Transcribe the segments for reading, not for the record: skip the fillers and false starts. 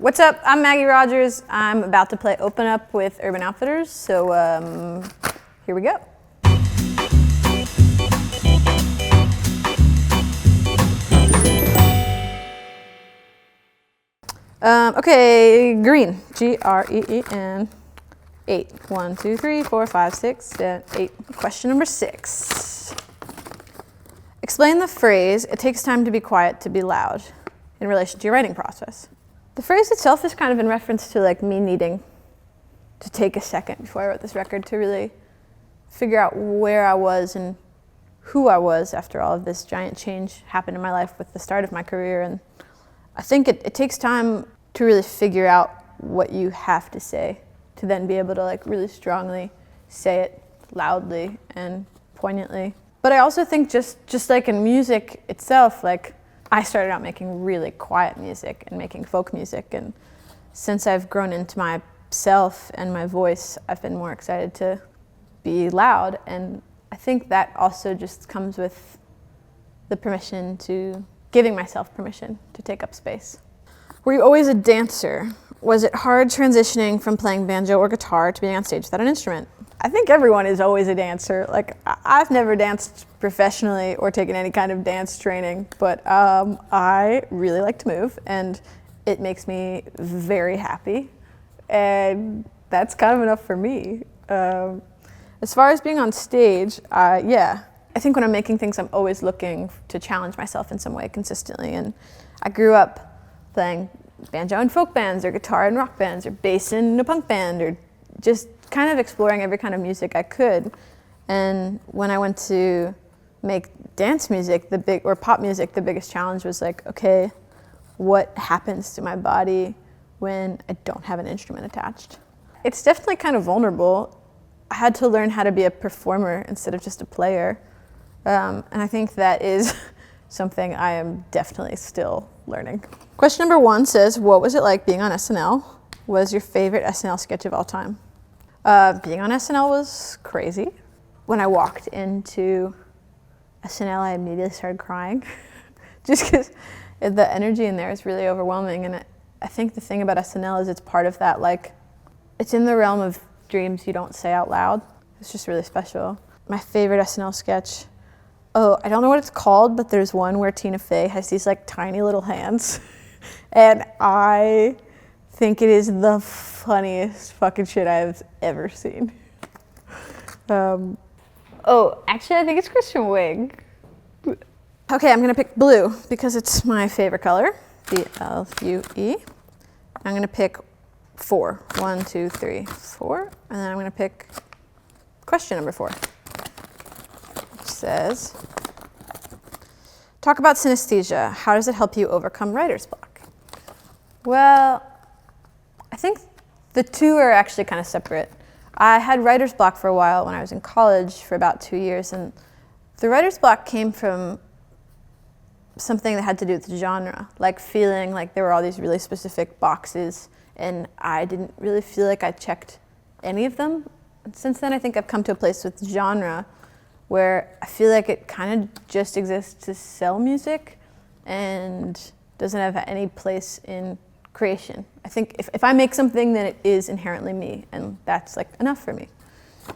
What's up? I'm Maggie Rogers. I'm about to play Open Up with Urban Outfitters, so here we go. Okay, green, Green, 8. 1, 2, 3, 4, 5, 6, 7, 8. Question number 6. Explain the phrase, "It takes time to be quiet to be loud," in relation to your writing process. The phrase itself is kind of in reference to like me needing to take a second before I wrote this record to really figure out where I was and who I was after all of this giant change happened in my life with the start of my career. And I think it takes time to really figure out what you have to say to then be able to like really strongly say it loudly and poignantly. But I also think just like in music itself, like I started out making really quiet music and making folk music, and since I've grown into myself and my voice, I've been more excited to be loud, and I think that also just comes with the permission to, giving myself permission to take up space. Were you always a dancer? Was it hard transitioning from playing banjo or guitar to being on stage without an instrument? I think everyone is always a dancer. Like, I've never danced professionally or taken any kind of dance training, but I really like to move, and it makes me very happy, and that's kind of enough for me. As far as being on stage, yeah. I think when I'm making things, I'm always looking to challenge myself in some way consistently, and I grew up playing banjo in folk bands, or guitar in rock bands, or bass in a punk band, or just kind of exploring every kind of music I could. And when I went to make dance music, or pop music, the biggest challenge was like, okay, what happens to my body when I don't have an instrument attached? It's definitely kind of vulnerable. I had to learn how to be a performer instead of just a player. And I think that is something I am definitely still learning. Question number 1 says, what was it like being on SNL? What is your favorite SNL sketch of all time? Being on SNL was crazy. When I walked into SNL, I immediately started crying just because the energy in there is really overwhelming. And I think the thing about SNL is it's part of that, like, it's in the realm of dreams you don't say out loud. It's just really special. My favorite SNL sketch, I don't know what it's called, but there's one where Tina Fey has these like tiny little hands. And I think it is the funniest fucking shit I've ever seen. Actually, I think it's Christian Wiig. Okay, I'm gonna pick blue because it's my favorite color, B-L-U-E. I'm gonna pick 4. 1, 2, 3, 4. And then I'm gonna pick question number 4. Which says, talk about synesthesia. How does it help you overcome writer's block? Well, I think the two are actually kind of separate. I had writer's block for a while when I was in college for about 2 years, and the writer's block came from something that had to do with genre, like feeling like there were all these really specific boxes, and I didn't really feel like I checked any of them. And since then, I think I've come to a place with genre where I feel like it kind of just exists to sell music and doesn't have any place in creation. I think if I make something, then it is inherently me, and that's like enough for me.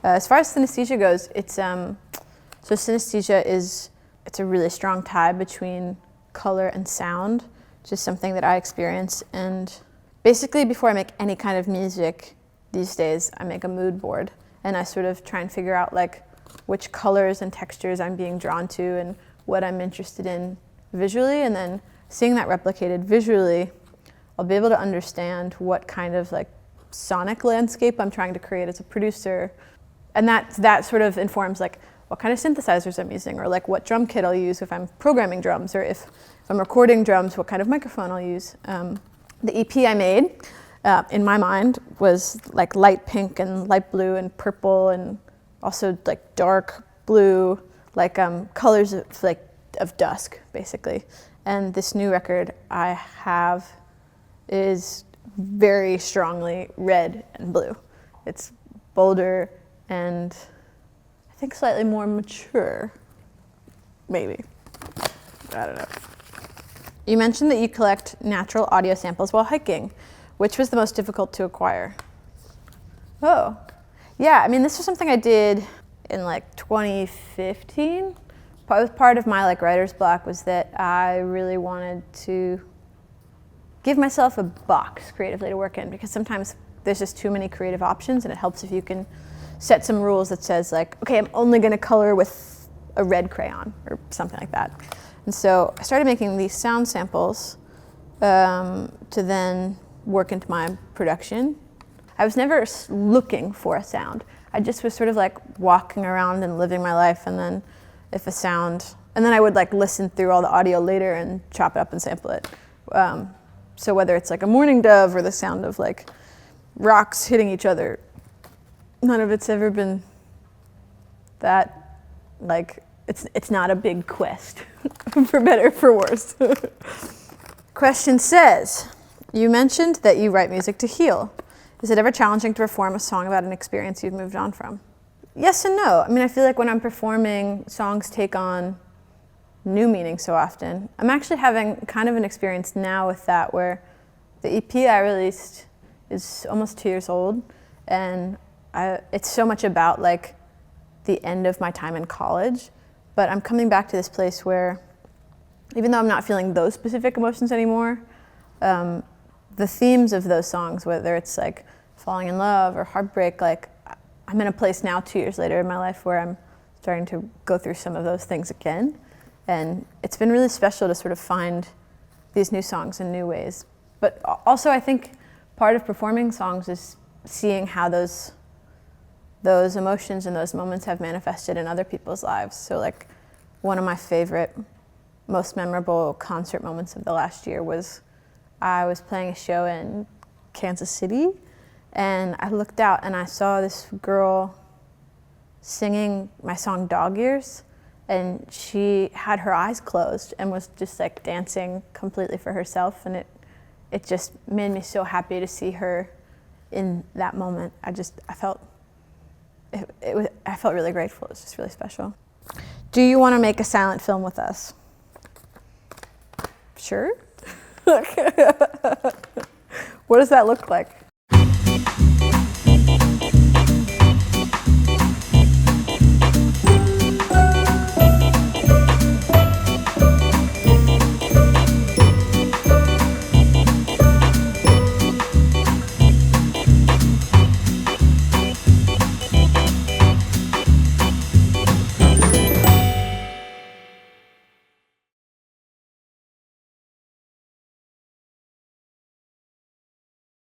As far as synesthesia goes, so synesthesia it's a really strong tie between color and sound, which is something that I experience. And basically, before I make any kind of music these days, I make a mood board, and I sort of try and figure out like which colors and textures I'm being drawn to and what I'm interested in visually, and then seeing that replicated visually, I'll be able to understand what kind of like sonic landscape I'm trying to create as a producer. And that sort of informs like what kind of synthesizers I'm using, or like what drum kit I'll use if I'm programming drums, or if I'm recording drums, what kind of microphone I'll use. The EP I made, in my mind, was like light pink and light blue and purple, and also like dark blue, like colors of dusk, basically. And this new record I have is very strongly red and blue. It's bolder and I think slightly more mature, maybe. I don't know. You mentioned that you collect natural audio samples while hiking. Which was the most difficult to acquire? Oh, yeah, I mean, this was something I did in like 2015. Part of my like writer's block was that I really wanted to give myself a box creatively to work in, because sometimes there's just too many creative options, and it helps if you can set some rules that says like, okay, I'm only gonna color with a red crayon or something like that. And so I started making these sound samples to then work into my production. I was never looking for a sound. I just was sort of like walking around and living my life, and then if a sound, and then I would like listen through all the audio later and chop it up and sample it. So whether it's like a mourning dove or the sound of like rocks hitting each other, none of it's ever been that, like, it's not a big quest, for better or for worse. Question says, you mentioned that you write music to heal. Is it ever challenging to perform a song about an experience you've moved on from? Yes and no. I mean, I feel like when I'm performing, songs take on new meaning so often. I'm actually having kind of an experience now with that, where the EP I released is almost 2 years old, and it's so much about like the end of my time in college, but I'm coming back to this place where, even though I'm not feeling those specific emotions anymore, the themes of those songs, whether it's like falling in love or heartbreak, like I'm in a place now 2 years later in my life where I'm starting to go through some of those things again. And it's been really special to sort of find these new songs in new ways. But also I think part of performing songs is seeing how those emotions and those moments have manifested in other people's lives. So like one of my favorite, most memorable concert moments of the last year was I was playing a show in Kansas City, and I looked out and I saw this girl singing my song Dog Years, and she had her eyes closed and was just like dancing completely for herself, and it just made me so happy to see her in that moment. I felt really grateful. It was just really special. Do you want to make a silent film with us? Sure. What does that look like?